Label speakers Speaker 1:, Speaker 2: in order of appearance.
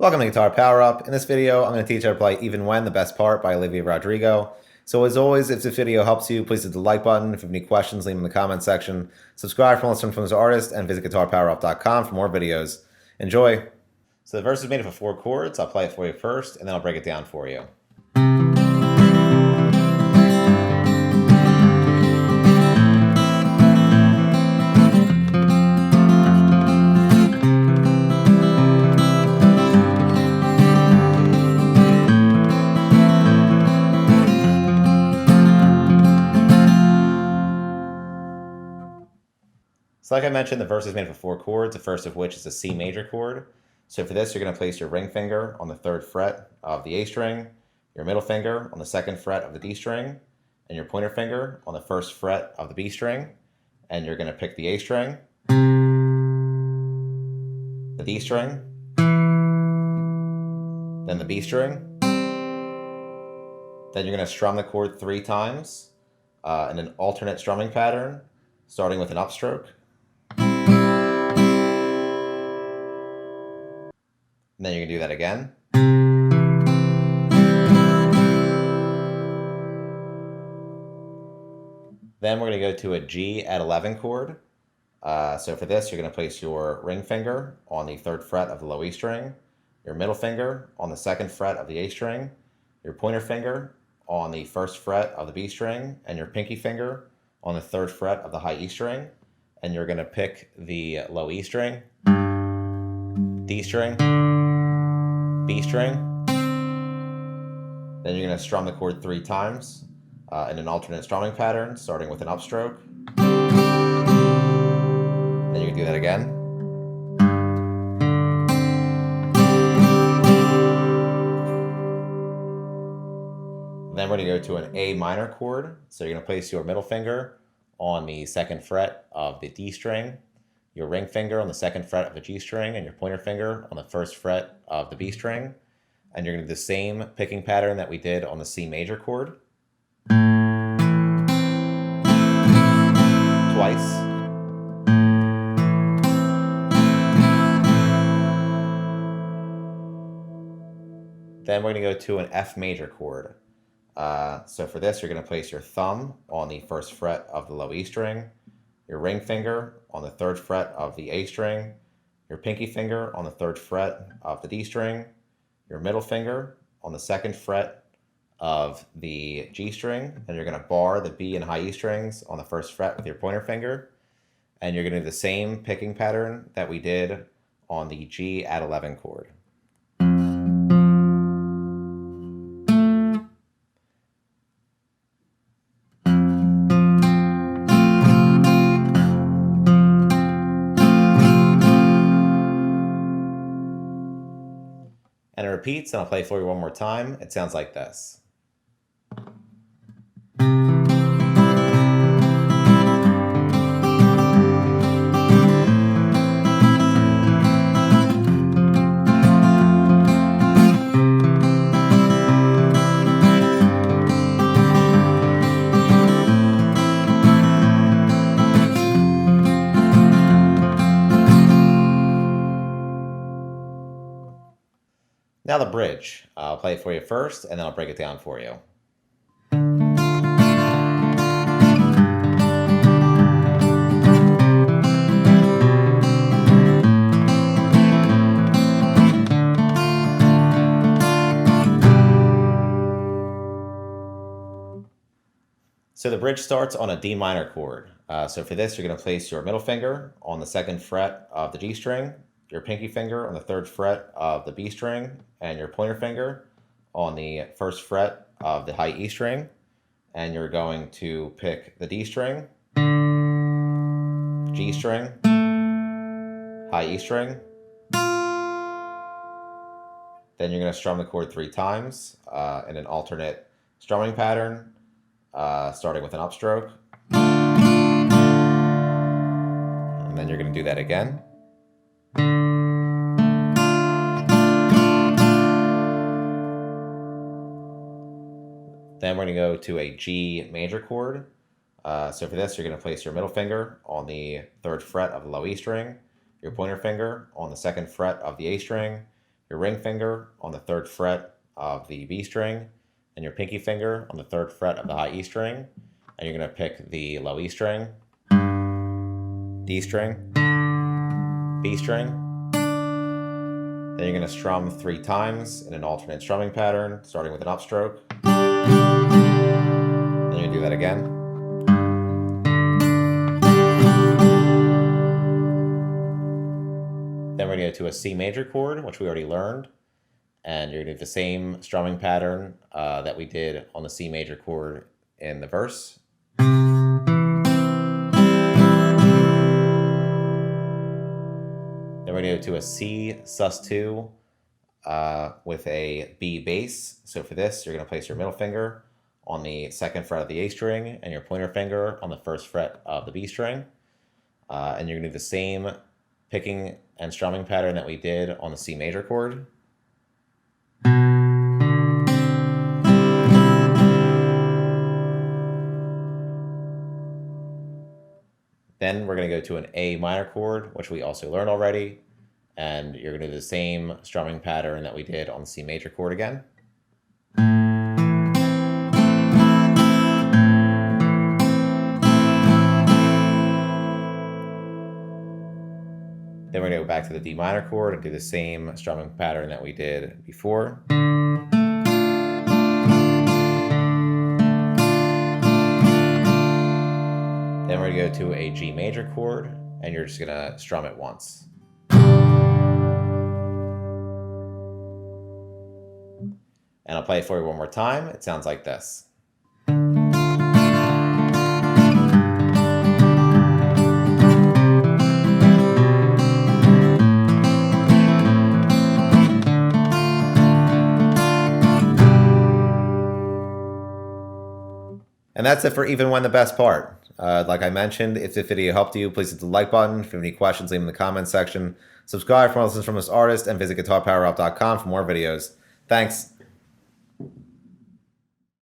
Speaker 1: Welcome to Guitar Power Up. In this video, I'm going to teach you how to play Even When, the Best Part by Olivia Rodrigo. So as always, if this video helps you, please hit the like button. If you have any questions, leave them in the comments section. Subscribe for listening from this artist, and visit guitarpowerup.com for more videos. Enjoy! So the verse is made up of 4 chords. I'll play it for you first, and then I'll break it down for you. So like I mentioned, the verse is made up of 4 chords, the first of which is a C major chord. So for this, you're going to place your ring finger on the 3rd fret of the A string, your middle finger on the 2nd fret of the D string, and your pointer finger on the 1st fret of the B string. And you're going to pick the A string, the D string, then the B string. Then you're going to strum the chord 3 times in an alternate strumming pattern, starting with an upstroke. And then you're going to do that again. Then we're going to go to a G at 11 chord. So for this, you're going to place your ring finger on the 3rd fret of the low E string, your middle finger on the 2nd fret of the A string, your pointer finger on the 1st fret of the B string, and your pinky finger on the 3rd fret of the high E string. And you're going to pick the low E string, D string, B string. Then you're going to strum the chord 3 times in an alternate strumming pattern, starting with an upstroke. Then you can do that again. Then we're going to go to an A minor chord. So you're going to place your middle finger on the 2nd fret of the D string, your ring finger on the 2nd fret of the G string, and your pointer finger on the 1st fret of the B string. And you're going to do the same picking pattern that we did on the C major chord. Twice. Then we're going to go to an F major chord. So for this, you're going to place your thumb on the 1st fret of the low E string, your ring finger on the 3rd fret of the A string, your pinky finger on the 3rd fret of the D string, your middle finger on the 2nd fret of the G string, and you're going to bar the B and high E strings on the 1st fret with your pointer finger. And you're going to do the same picking pattern that we did on the G at 11 chord. And it repeats, and I'll play for you one more time. It sounds like this. Now the bridge. I'll play it for you first, and then I'll break it down for you. So the bridge starts on a D minor chord. So for this, you're going to place your middle finger on the 2nd fret of the G string, your pinky finger on the 3rd fret of the B string, and your pointer finger on the 1st fret of the high E string. And you're going to pick the D string, G string, high E string. Then you're going to strum the chord 3 times in an alternate strumming pattern, starting with an upstroke. And then you're going to do that again. Then we're going to go to a G major chord. So for this, you're going to place your middle finger on the 3rd fret of the low E string, your pointer finger on the 2nd fret of the A string, your ring finger on the 3rd fret of the B string, and your pinky finger on the 3rd fret of the high E string, and you're going to pick the low E string, D string, B string. Then you're going to strum 3 times in an alternate strumming pattern, starting with an upstroke. Then you do that again. Then we're going to go to a C major chord, which we already learned. And you're going to do the same strumming pattern that we did on the C major chord in the verse. Then we're going to go to a C sus2 with a B bass. So for this, you're going to place your middle finger on the 2nd fret of the A string and your pointer finger on the 1st fret of the B string. And you're going to do the same picking and strumming pattern that we did on the C major chord. Then we're going to go to an A minor chord, which we also learned already. And you're going to do the same strumming pattern that we did on the C major chord again. Then we're going to go back to the D minor chord and do the same strumming pattern that we did before. Then we're going to go to a G major chord, and you're just going to strum it once. And I'll play it for you one more time. It sounds like this. And that's it for Even When the Best Part. Like I mentioned, if this video helped you, please hit the like button. If you have any questions, leave them in the comments section. Subscribe for more lessons from this artist, and visit guitarpowerup.com for more videos. Thanks.